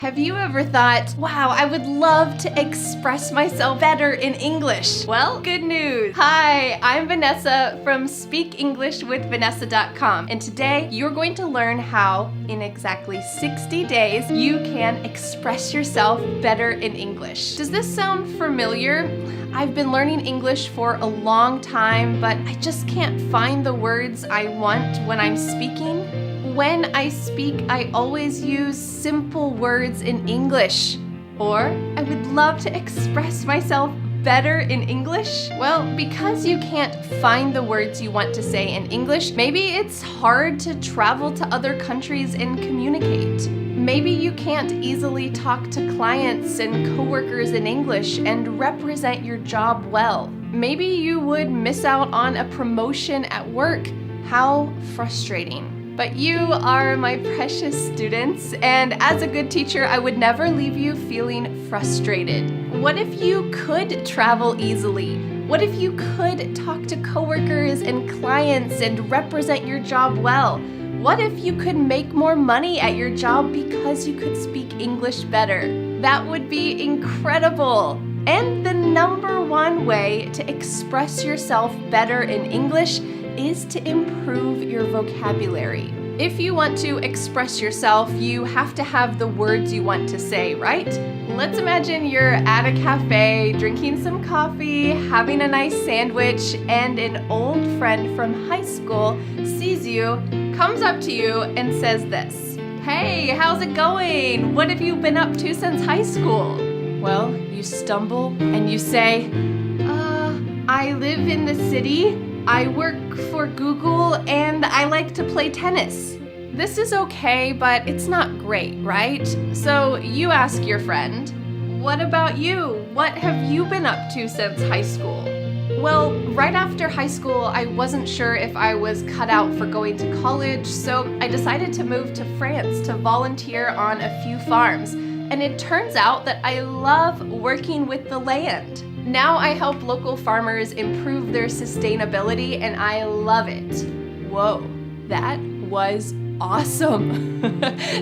Have you ever thought, wow, I would love to express myself better in English? Well, good news. Hi, I'm Vanessa from SpeakEnglishWithVanessa.com, and today you're going to learn how, in exactly 60 days, you can express yourself better in English. Does this sound familiar? I've been learning English for a long time, but I just can't find the words I want when I'm speaking. When I speak, I always use simple words in English. Or, I would love to express myself better in English. Well, because you can't find the words you want to say in English, maybe it's hard to travel to other countries and communicate. Maybe you can't easily talk to clients and coworkers in English and represent your job well. Maybe you would miss out on a promotion at work. How frustrating. But you are my precious students, and as a good teacher, I would never leave you feeling frustrated. What if you could travel easily? What if you could talk to coworkers and clients and represent your job well? What if you could make more money at your job because you could speak English better? That would be incredible. And the number one way to express yourself better in English is to improve your vocabulary. If you want to express yourself, you have to have the words you want to say, right? Let's imagine you're at a cafe, drinking some coffee, having a nice sandwich, and an old friend from high school sees you, comes up to you, and says this. Hey, how's it going? What have you been up to since high school? Well, you stumble and you say, I live in the city. I work for Google and I like to play tennis. This is okay, but it's not great, right? So you ask your friend, what about you? What have you been up to since high school? Well, right after high school, I wasn't sure if I was cut out for going to college, so I decided to move to France to volunteer on a few farms. And it turns out that I love working with the land. Now I help local farmers improve their sustainability, and I love it. Whoa, that was awesome.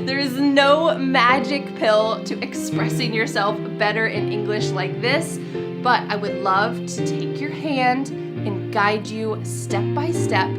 There is no magic pill to expressing yourself better in English like this, but I would love to take your hand and guide you step by step,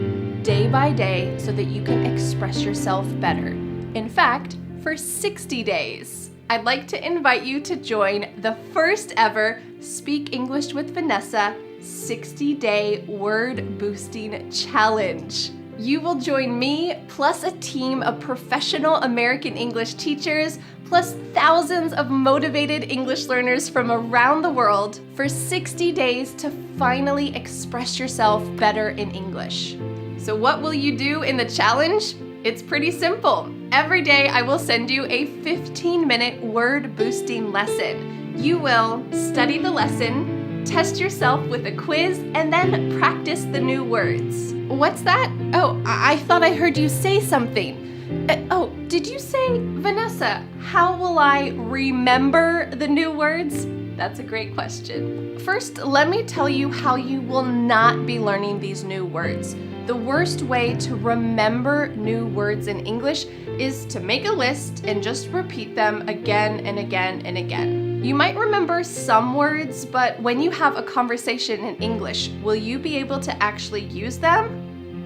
day by day, so that you can express yourself better. In fact, for 60 days. I'd like to invite you to join the first ever Speak English with Vanessa 60-day word boosting challenge. You will join me plus a team of professional American English teachers plus thousands of motivated English learners from around the world for 60 days to finally express yourself better in English. So what will you do in the challenge? It's pretty simple. Every day I will send you a 15-minute word boosting lesson. You will study the lesson, test yourself with a quiz, and then practice the new words. What's that? Oh, I thought I heard you say something. Did you say, Vanessa, how will I remember the new words? That's a great question. First, let me tell you how you will not be learning these new words. The worst way to remember new words in English is to make a list and just repeat them again and again and again. You might remember some words, but when you have a conversation in English, will you be able to actually use them?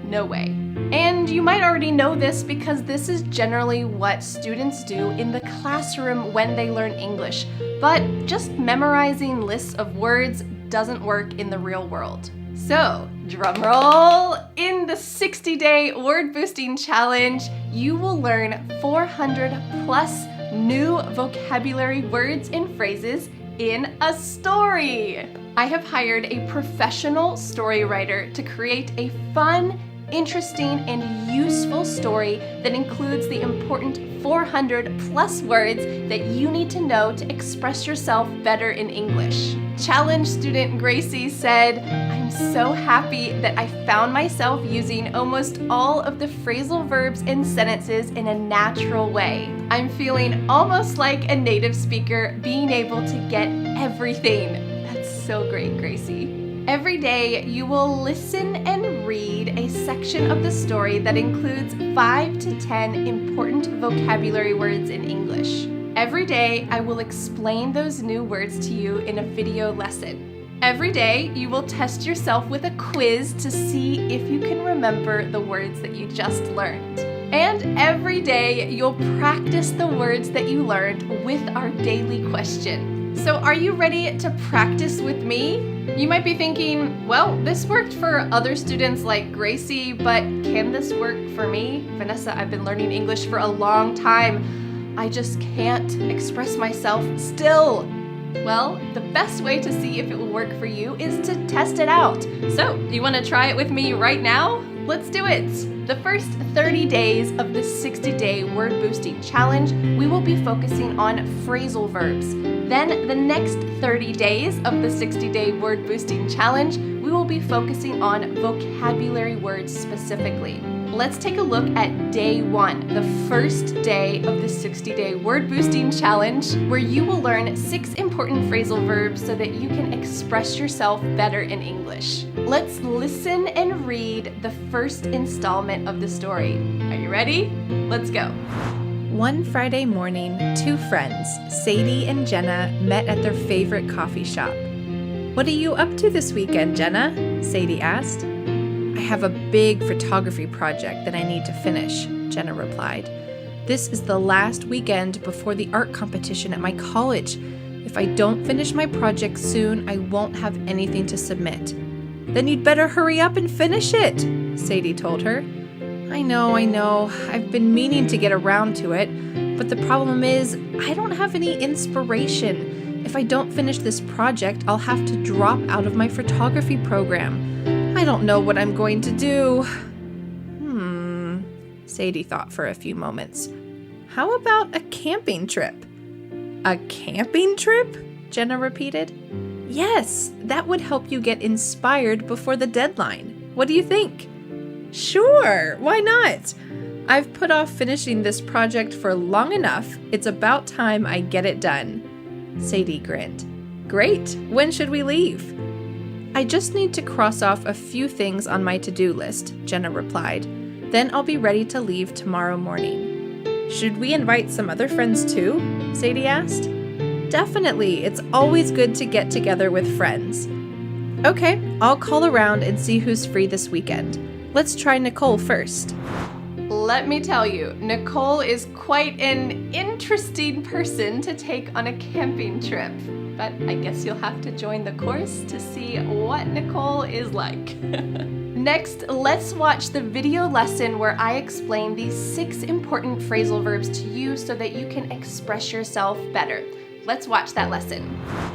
No way. And you might already know this because this is generally what students do in the classroom when they learn English. But just memorizing lists of words doesn't work in the real world. So, drum roll, in the 60-day word boosting challenge, you will learn 400 plus new vocabulary words and phrases in a story. I have hired a professional story writer to create a fun, interesting, and useful story that includes the important 400 plus words that you need to know to express yourself better in English. Challenge student Gracie said, I'm so happy that I found myself using almost all of the phrasal verbs and sentences in a natural way. I'm feeling almost like a native speaker, being able to get everything. That's so great, Gracie. Every day, you will listen and read a section of the story that includes 5 to 10 important vocabulary words in English. Every day, I will explain those new words to you in a video lesson. Every day, you will test yourself with a quiz to see if you can remember the words that you just learned. And every day, you'll practice the words that you learned with our daily question. So are you ready to practice with me? You might be thinking, well, this worked for other students like Gracie, but can this work for me? Vanessa, I've been learning English for a long time. I just can't express myself still. Well, the best way to see if it will work for you is to test it out. So, do you want to try it with me right now? Let's do it! The first 30 days of the 60-day word boosting challenge, we will be focusing on phrasal verbs. Then the next 30 days of the 60-day word boosting challenge, we will be focusing on vocabulary words specifically. Let's take a look at day 1, the first day of the 60-day word boosting challenge, where you will learn 6 important phrasal verbs so that you can express yourself better in English. Let's listen and read the first installment of the story. Are you ready? Let's go. One Friday morning, 2 friends, Sadie and Jenna, met at their favorite coffee shop. "What are you up to this weekend, Jenna?" Sadie asked. "I have a big photography project that I need to finish," Jenna replied. "This is the last weekend before the art competition at my college. If I don't finish my project soon, I won't have anything to submit." "Then you'd better hurry up and finish it," Sadie told her. I know. I've been meaning to get around to it, but the problem is I don't have any inspiration. If I don't finish this project, I'll have to drop out of my photography program. I don't know what I'm going to do. Sadie thought for a few moments. "How about a camping trip?" "A camping trip?" Jenna repeated. "Yes, that would help you get inspired before the deadline. What do you think?" "Sure, why not? I've put off finishing this project for long enough. It's about time I get it done." Sadie grinned. "Great, when should we leave?" "I just need to cross off a few things on my to-do list," Jenna replied. "Then I'll be ready to leave tomorrow morning." "Should we invite some other friends too?" Sadie asked. "Definitely, it's always good to get together with friends." "Okay, I'll call around and see who's free this weekend. Let's try Nicole first." Let me tell you, Nicole is quite an interesting person to take on a camping trip. But I guess you'll have to join the course to see what Nicole is like. Next, let's watch the video lesson where I explain these 6 important phrasal verbs to you so that you can express yourself better. Let's watch that lesson.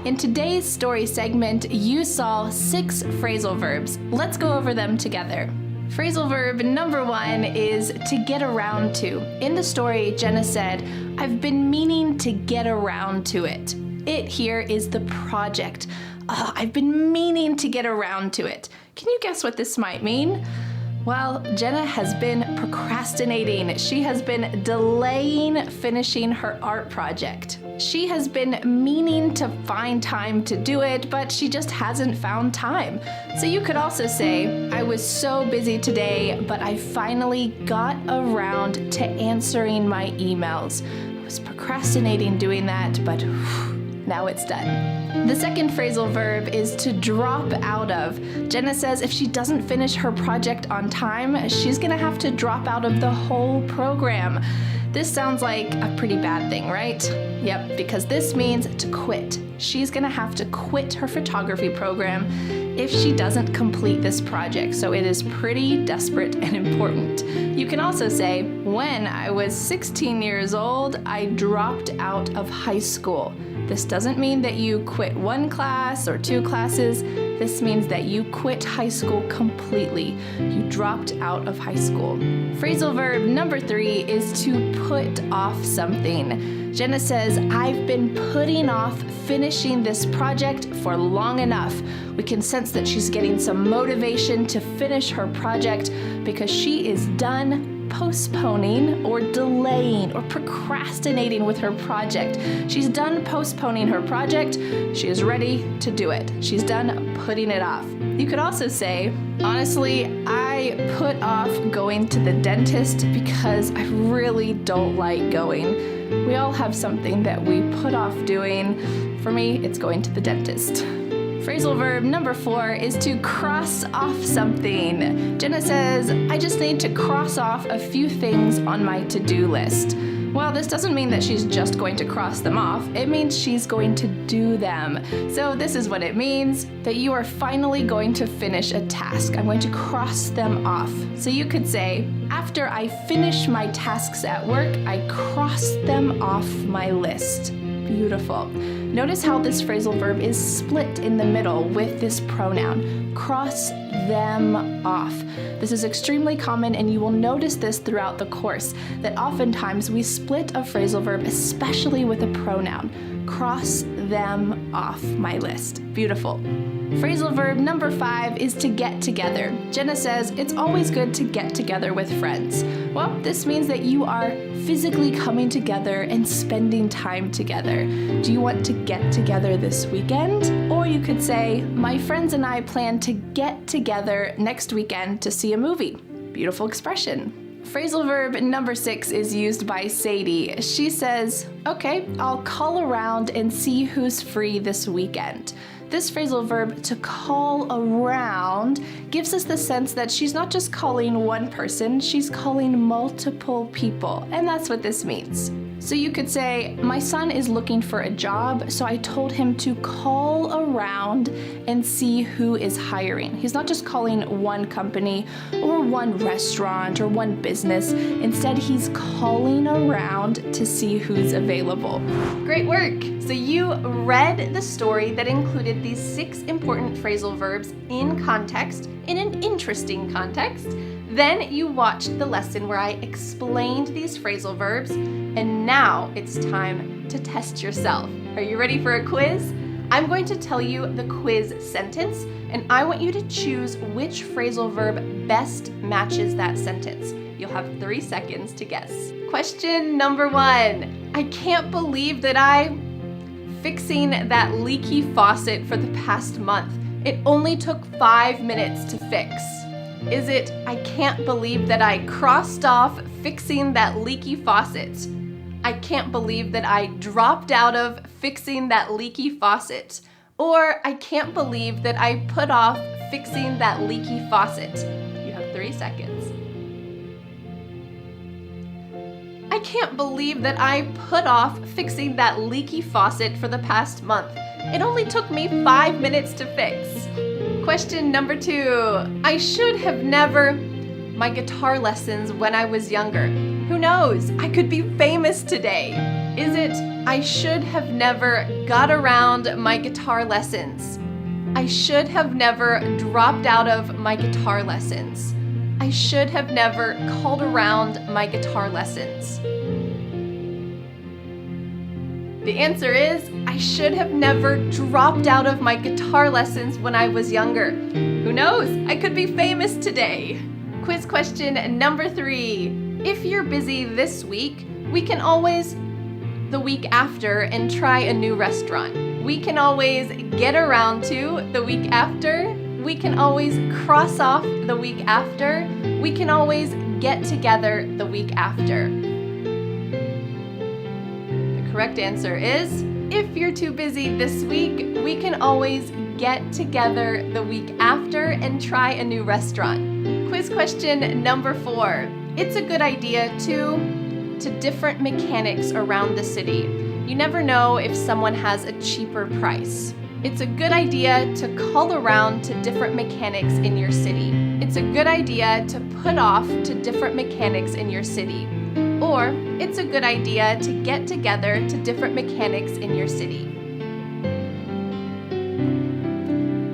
In today's story segment, you saw 6 phrasal verbs. Let's go over them together. Phrasal verb number 1 is to get around to. In the story, Jenna said, "I've been meaning to get around to it." It here is the project. I've been meaning to get around to it. Can you guess what this might mean? Well, Jenna has been procrastinating. She has been delaying finishing her art project. She has been meaning to find time to do it, but she just hasn't found time. So you could also say, "I was so busy today, but I finally got around to answering my emails. I was procrastinating doing that, but now it's done." The second phrasal verb is to drop out of. Jenna says if she doesn't finish her project on time, she's gonna have to drop out of the whole program. This sounds like a pretty bad thing, right? Yep, because this means to quit. She's gonna have to quit her photography program if she doesn't complete this project, so it is pretty desperate and important. You can also say, "When I was 16 years old, I dropped out of high school." This doesn't mean that you quit one class or 2 classes. This means that you quit high school completely. You dropped out of high school. Phrasal verb number 3 is to put off something. Jenna says, "I've been putting off finishing this project for long enough." We can sense that she's getting some motivation to finish her project because she is done postponing or delaying or procrastinating with her project. She's done postponing her project. She is ready to do it. She's done putting it off. You could also say, "Honestly, I I put off going to the dentist because I really don't like going. We all have something that we put off doing. For me, it's going to the dentist. Phrasal verb number 4 is to cross off something. Jenna says, I just need to cross off a few things on my to-do list. Well, this doesn't mean that she's just going to cross them off. It means she's going to do them. So this is what it means, that you are finally going to finish a task. I'm going to cross them off. So you could say, after I finish my tasks at work, I cross them off my list. Beautiful. Notice how this phrasal verb is split in the middle with this pronoun. Cross them off. This is extremely common, and you will notice this throughout the course, that oftentimes we split a phrasal verb, especially with a pronoun. Cross them off my list. Beautiful. Phrasal verb number 5 is to get together. Jenna says, it's always good to get together with friends. Well, this means that you are physically coming together and spending time together. Do you want to get together this weekend? Or you could say, my friends and I plan to get together next weekend to see a movie. Beautiful expression. Phrasal verb number 6 is used by Sadie. She says, okay, I'll call around and see who's free this weekend. This phrasal verb, to call around, gives us the sense that she's not just calling one person, she's calling multiple people. And that's what this means. So you could say, my son is looking for a job, so I told him to call around and see who is hiring. He's not just calling one company or one restaurant or one business. Instead, he's calling around to see who's available. Great work! So you read the story that included these 6 important phrasal verbs in context, in an interesting context. Then you watched the lesson where I explained these phrasal verbs, and now it's time to test yourself. Are you ready for a quiz? I'm going to tell you the quiz sentence, and I want you to choose which phrasal verb best matches that sentence. You'll have 3 seconds to guess. Question number 1. I can't believe that fixing that leaky faucet for the past month. It only took 5 minutes to fix. Is it, I can't believe that I crossed off fixing that leaky faucet? I can't believe that I dropped out of fixing that leaky faucet. Or I can't believe that I put off fixing that leaky faucet. You have 3 seconds. I can't believe that I put off fixing that leaky faucet for the past month. It only took me 5 minutes to fix. Question number 2. I should have never my guitar lessons when I was younger. Who knows? I could be famous today. Is it, I should have never got around my guitar lessons? I should have never dropped out of my guitar lessons. I should have never called around my guitar lessons. The answer is, I should have never dropped out of my guitar lessons when I was younger. Who knows? I could be famous today. Quiz question number 3. If you're busy this week, we can always the week after and try a new restaurant. We can always get around to the week after. We can always cross off the week after. We can always get together the week after. Correct answer is, if you're too busy this week, we can always get together the week after and try a new restaurant. Quiz question number 4. It's a good idea to different mechanics around the city. You never know if someone has a cheaper price. It's a good idea to call around to different mechanics in your city. It's a good idea to put off to different mechanics in your city. Or, it's a good idea to get together to different mechanics in your city.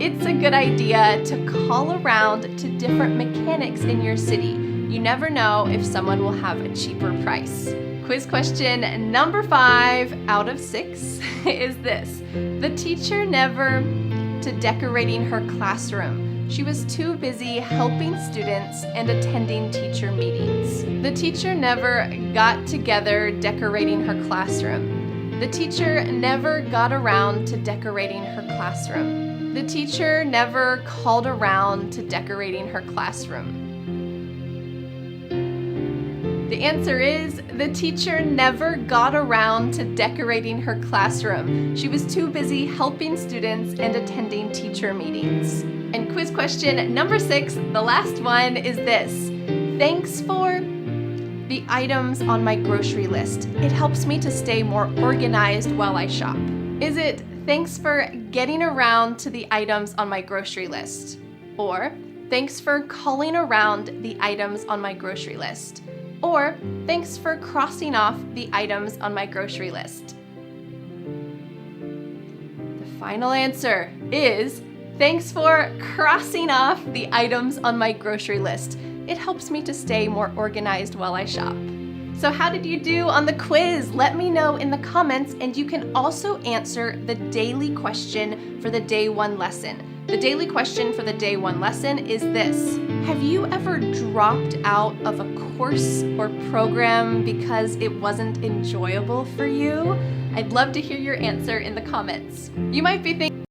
It's a good idea to call around to different mechanics in your city. You never know if someone will have a cheaper price. Quiz question number 5 out of 6 is this. The teacher never to decorating her classroom. She was too busy helping students and attending teacher meetings. The teacher never got together decorating her classroom. The teacher never got around to decorating her classroom. The teacher never called around to decorating her classroom. The answer is the teacher never got around to decorating her classroom. She was too busy helping students and attending teacher meetings. And quiz question number 6, the last one, is this. Thanks for the items on my grocery list. It helps me to stay more organized while I shop. Is it thanks for getting around to the items on my grocery list? Or thanks for calling around the items on my grocery list? Or thanks for crossing off the items on my grocery list? The final answer is thanks for crossing off the items on my grocery list. It helps me to stay more organized while I shop. So how did you do on the quiz? Let me know in the comments, and you can also answer the daily question for the day 1 lesson. The daily question for the day 1 lesson is this. Have you ever dropped out of a course or program because it wasn't enjoyable for you? I'd love to hear your answer in the comments. You might be thinking,